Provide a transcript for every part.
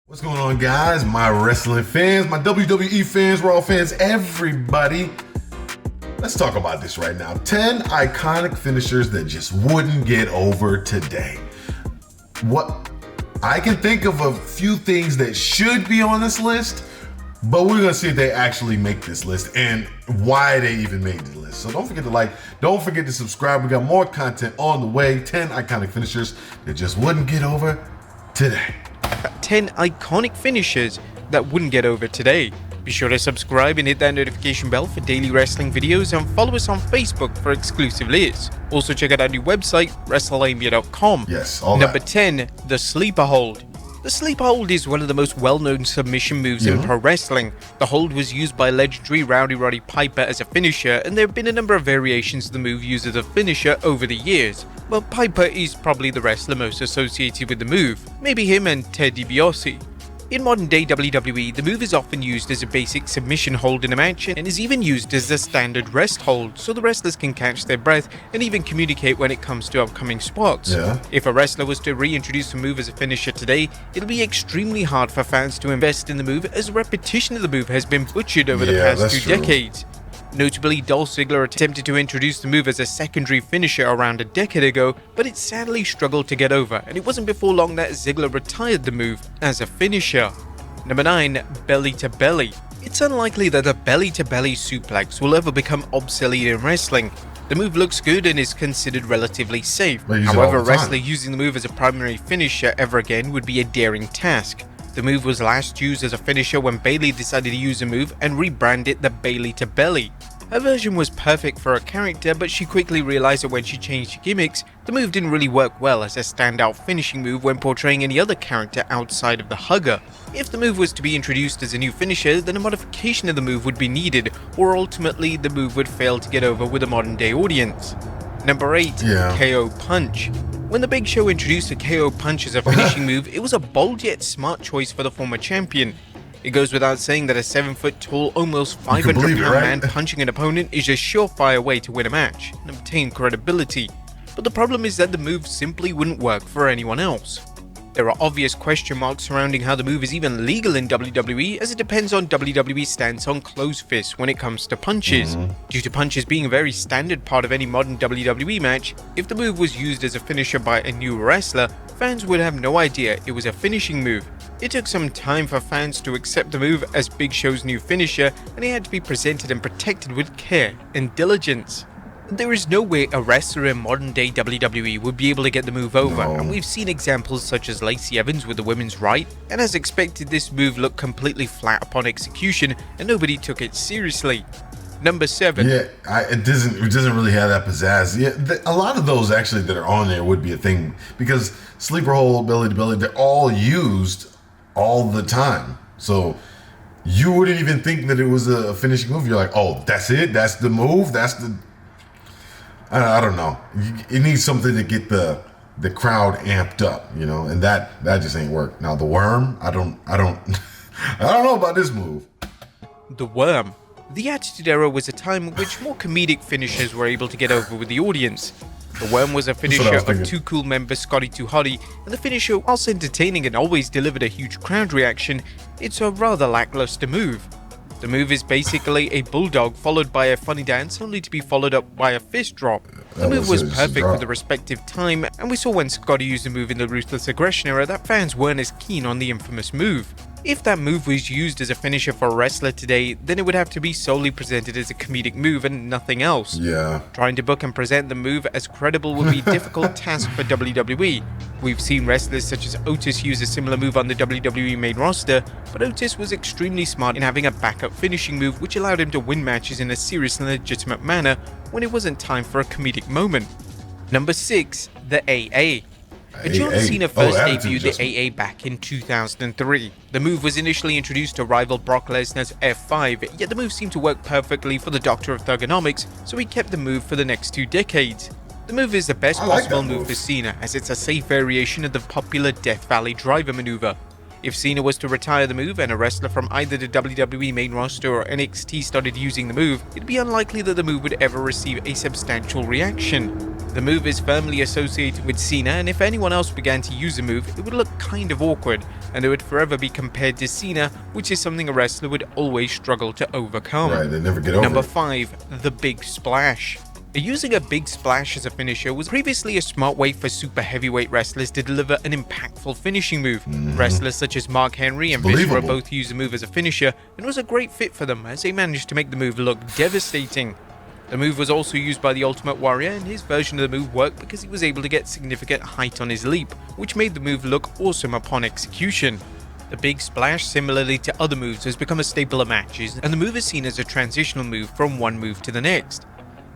What's going on, guys? My wrestling fans, my WWE fans, Raw fans, everybody. Let's talk about this right now. 10 iconic finishers that just wouldn't get over today. What I can think of a few things that should be on this list, but we're gonna see if they actually make this list and why they even made the list. So don't forget to like, don't forget to subscribe. We got more content on the way. 10 iconic finishers that just wouldn't get over today. 10 iconic finishers that wouldn't get over today. Be sure to subscribe and hit that notification bell for daily wrestling videos and follow us on Facebook for exclusive lists. Also check out our new website, WrestleMania.com. Yes, all Number that. 10, the Sleeper Hold. The Sleeper Hold is one of the most well-known submission moves in pro wrestling. The hold was used by legendary Rowdy Roddy Piper as a finisher, and there have been a number of variations of the move used as a finisher over the years. But Piper is probably the wrestler most associated with the move, maybe him and Ted DiBiase. In modern day WWE, the move is often used as a basic submission hold in a match and is even used as the standard rest hold, so the wrestlers can catch their breath and even communicate when it comes to upcoming spots. If a wrestler was to reintroduce the move as a finisher today, it'll be extremely hard for fans to invest in the move, as a repetition of the move has been butchered over the past 2 decades. Notably, Dolph Ziggler attempted to introduce the move as a secondary finisher around a decade ago, but it sadly struggled to get over, and it wasn't before long that Ziggler retired the move as a finisher. Number 9, belly to belly. It's unlikely that a belly to belly suplex will ever become obsolete in wrestling. The move looks good and is considered relatively safe. However, a wrestler using the move as a primary finisher ever again would be a daring task. The move was last used as a finisher when Bayley decided to use the move and rebrand it the Bayley to Belly. Her version was perfect for her character, but she quickly realized that when she changed gimmicks, the move didn't really work well as a standout finishing move when portraying any other character outside of the hugger. If the move was to be introduced as a new finisher, then a modification of the move would be needed, or ultimately the move would fail to get over with a modern day audience. Number 8, KO Punch. When the Big Show introduced a KO Punch as a finishing move, it was a bold yet smart choice for the former champion. It goes without saying that a 7-foot-tall, almost 500-pound man punching an opponent is a surefire way to win a match and obtain credibility. But the problem is that the move simply wouldn't work for anyone else. There are obvious question marks surrounding how the move is even legal in WWE, as it depends on WWE's stance on closed fists when it comes to punches. Due to punches being a very standard part of any modern WWE match, if the move was used as a finisher by a new wrestler, fans would have no idea it was a finishing move. It took some time for fans to accept the move as Big Show's new finisher, and it had to be presented and protected with care and diligence. There is no way a wrestler in modern day WWE would be able to get the move over, and we've seen examples such as Lacey Evans with the women's right, and as expected, this move looked completely flat upon execution and nobody took it seriously. Number 7. It doesn't really have that pizzazz. A lot of those actually that are on there would be a thing, because sleeper hold, belly to belly, they're all used all the time. So you wouldn't even think that it was a finishing move. You're like, oh, that's it? That's the move? That's the... I don't know. It needs something to get the crowd amped up, you know, and that just ain't work. Now the worm, I don't know about this move. The Worm. The Attitude Era was a time in which more comedic finishers were able to get over with the audience. The Worm was a finisher of Too Cool member Scotty 2 Hotty, and the finisher, whilst entertaining and always delivered a huge crowd reaction, it's a rather lackluster move. The move is basically a bulldog followed by a funny dance, only to be followed up by a fist drop. The move was perfect for the respective time, and we saw when Scotty used the move in the Ruthless Aggression era that fans weren't as keen on the infamous move. If that move was used as a finisher for a wrestler today, then it would have to be solely presented as a comedic move and nothing else. Trying to book and present the move as credible would be a difficult task for WWE. We've seen wrestlers such as Otis use a similar move on the WWE main roster, but Otis was extremely smart in having a backup finishing move which allowed him to win matches in a serious and legitimate manner when it wasn't time for a comedic moment. Number 6, the AA. John Cena first debuted the AA back in 2003. The move was initially introduced to rival Brock Lesnar's F5, yet the move seemed to work perfectly for the Doctor of Thugonomics, so he kept the move for the next 2 decades. The move is the best possible move for Cena, as it's a safe variation of the popular Death Valley driver maneuver. If Cena was to retire the move and a wrestler from either the WWE main roster or NXT started using the move, it'd be unlikely that the move would ever receive a substantial reaction. The move is firmly associated with Cena, and if anyone else began to use the move, it would look kind of awkward, and it would forever be compared to Cena, which is something a wrestler would always struggle to overcome. Right, they never get over Number it. 5. The Big Splash. Using a big splash as a finisher was previously a smart way for super heavyweight wrestlers to deliver an impactful finishing move. Wrestlers such as Mark Henry and Viscera both used the move as a finisher, and it was a great fit for them as they managed to make the move look devastating. The move was also used by the Ultimate Warrior, and his version of the move worked because he was able to get significant height on his leap, which made the move look awesome upon execution. The Big Splash, similarly to other moves, has become a staple of matches, and the move is seen as a transitional move from one move to the next.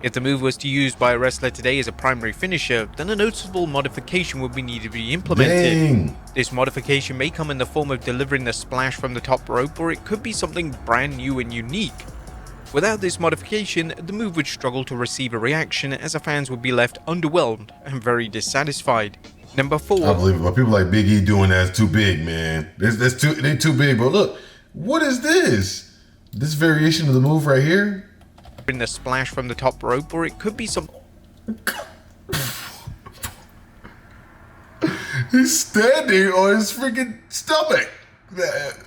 If the move was to be used by a wrestler today as a primary finisher, then a noticeable modification would be needed to be implemented. Dang. This modification may come in the form of delivering the splash from the top rope, or it could be something brand new and unique. Without this modification, the move would struggle to receive a reaction, as the fans would be left underwhelmed and very dissatisfied. Number 4. I believe it, but people like Big E doing that's too big, man. They too big, but look, what is this? This variation of the move right here? In the splash from the top rope, or it could be some. He's standing on his freaking stomach.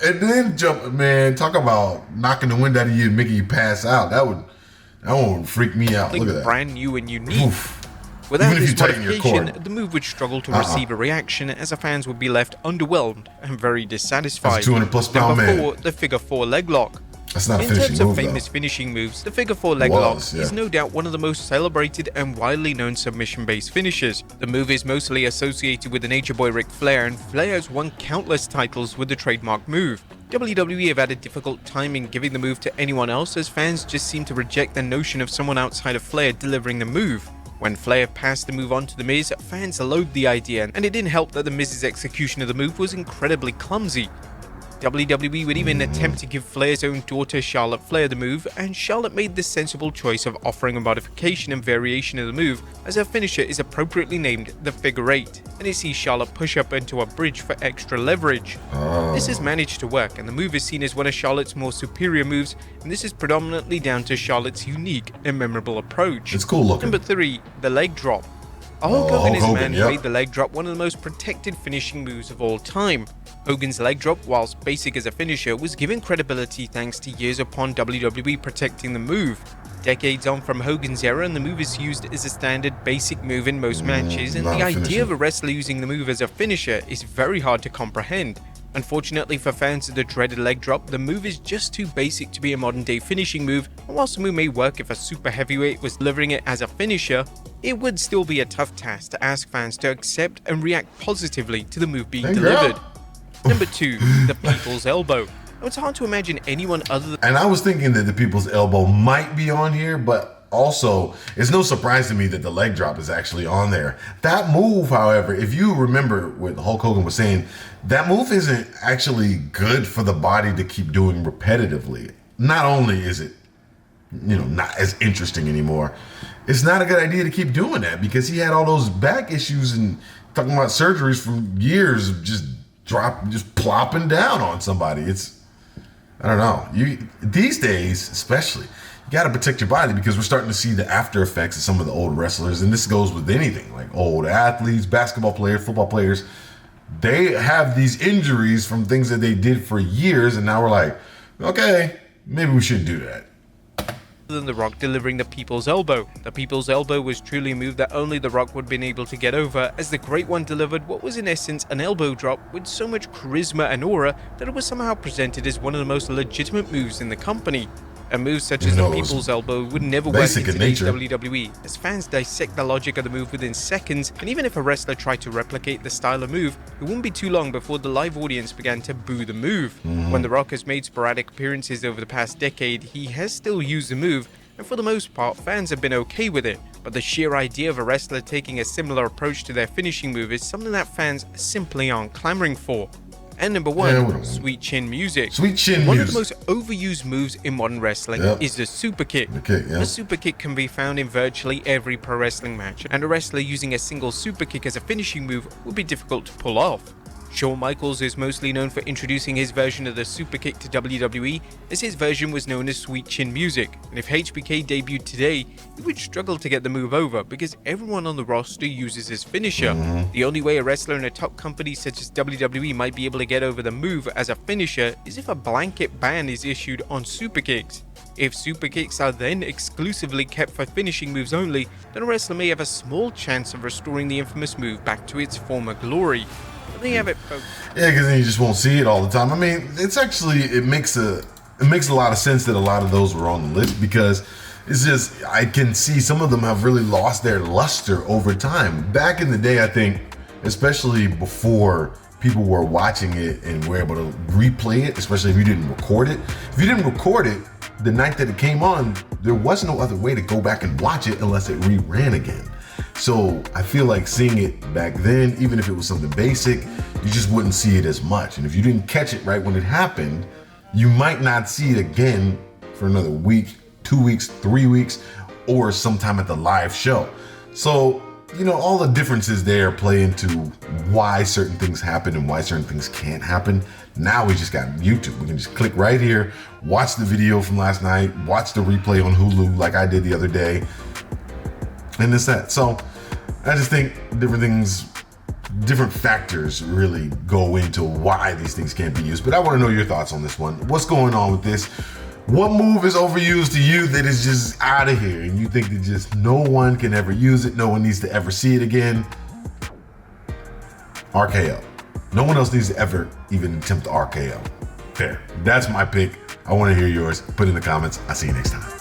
And then jump, man, talk about knocking the wind out of you and making you pass out. That would freak me out. Look at that. Brand new and unique. Oof. Without Even if this you tighten your modification, cord. the move would struggle to receive a reaction, as the fans would be left underwhelmed and very dissatisfied. That's a 200+ pound Number man. 4. The Figure 4 Leg Lock. That's not a In finishing terms of move, famous though. finishing moves, the Figure 4 Leg Was, Lock yeah. is no doubt one of the most celebrated and widely known submission-based finishes. The move is mostly associated with the Nature Boy Ric Flair, and Flair has won countless titles with the trademark move. WWE have had a difficult time in giving the move to anyone else, as fans just seem to reject the notion of someone outside of Flair delivering the move. When Flair passed the move on to The Miz, fans loathed the idea, and it didn't help that The Miz's execution of the move was incredibly clumsy. WWE would even attempt to give Flair's own daughter Charlotte Flair the move, and Charlotte made the sensible choice of offering a modification and variation of the move, as her finisher is appropriately named the Figure 8, and it sees Charlotte push up into a bridge for extra leverage. This has managed to work, and the move is seen as one of Charlotte's more superior moves, and this is predominantly down to Charlotte's unique and memorable approach. It's cool looking. Number 3. The Leg Drop. Hulk Hogan is a man who yep. made the leg drop one of the most protected finishing moves of all time. Hogan's leg drop, whilst basic as a finisher, was given credibility thanks to years upon WWE protecting the move. Decades on from Hogan's era, and the move is used as a standard basic move in most matches, and not the a idea finisher. of a wrestler using the move as a finisher is very hard to comprehend. Unfortunately for fans of the dreaded leg drop, the move is just too basic to be a modern day finishing move, and whilst the move may work if a super heavyweight was delivering it as a finisher, it would still be a tough task to ask fans to accept and react positively to the move being Hey, delivered. girl. Number 2. The People's Elbow. Now, it's hard to imagine anyone other than And I was thinking that the people's elbow might be on here, but also it's no surprise to me that the leg drop is actually on there. That move, however, if you remember what Hulk Hogan was saying, that move isn't actually good for the body to keep doing repetitively. Not only is it, not as interesting anymore, it's not a good idea to keep doing that because he had all those back issues and talking about surgeries from years of just plopping down on somebody. I don't know. These days, especially, you got to protect your body because we're starting to see the after effects of some of the old wrestlers, and this goes with anything like old athletes, basketball players, football players. They have these injuries from things that they did for years, and now we're like, okay, maybe we shouldn't do that. The Rock delivering the People's Elbow. The People's Elbow was truly a move that only The Rock would have been able to get over, as the Great One delivered what was in essence an elbow drop with so much charisma and aura that it was somehow presented as one of the most legitimate moves in the company. A move such as the People's Elbow would never work in today's WWE, as fans dissect the logic of the move within seconds, and even if a wrestler tried to replicate the style of move, it wouldn't be too long before the live audience began to boo the move. When The Rock has made sporadic appearances over the past decade, he has still used the move, and for the most part, fans have been okay with it, but the sheer idea of a wrestler taking a similar approach to their finishing move is something that fans simply aren't clamoring for. And number 1, Sweet Chin Music. Sweet Chin One Music. of the most overused moves in modern wrestling is the super kick. The super kick can be found in virtually every pro wrestling match, and a wrestler using a single super kick as a finishing move would be difficult to pull off. Shawn Michaels is mostly known for introducing his version of the superkick to WWE, as his version was known as Sweet Chin Music, and if HBK debuted today, he would struggle to get the move over because everyone on the roster uses his finisher. The only way a wrestler in a top company such as WWE might be able to get over the move as a finisher is if a blanket ban is issued on superkicks. If superkicks are then exclusively kept for finishing moves only, then a wrestler may have a small chance of restoring the infamous move back to its former glory. There you have it, folks. Yeah, because then you just won't see it all the time. I mean, it makes a lot of sense that a lot of those were on the list, because it's just, I can see some of them have really lost their luster over time. Back in the day, I think, especially before people were watching it and were able to replay it, especially if you didn't record it. If you didn't record it the night that it came on, there was no other way to go back and watch it unless it reran again. So I feel like seeing it back then, even if it was something basic, you just wouldn't see it as much. And if you didn't catch it right when it happened, you might not see it again for another week, 2 weeks, 3 weeks, or sometime at the live show. So, all the differences there play into why certain things happen and why certain things can't happen. Now we just got YouTube. We can just click right here, watch the video from last night, watch the replay on Hulu like I did the other day, and it's that. So I just think different factors really go into why these things can't be used. But I want to know your thoughts on this one. What's going on with this? What move is overused to you that is just out of here and you think that just no one can ever use it, no one needs to ever see it again? RKO. No one else needs to ever even attempt the RKO. There. That's my pick. I want to hear yours. Put in the comments. I'll see you next time.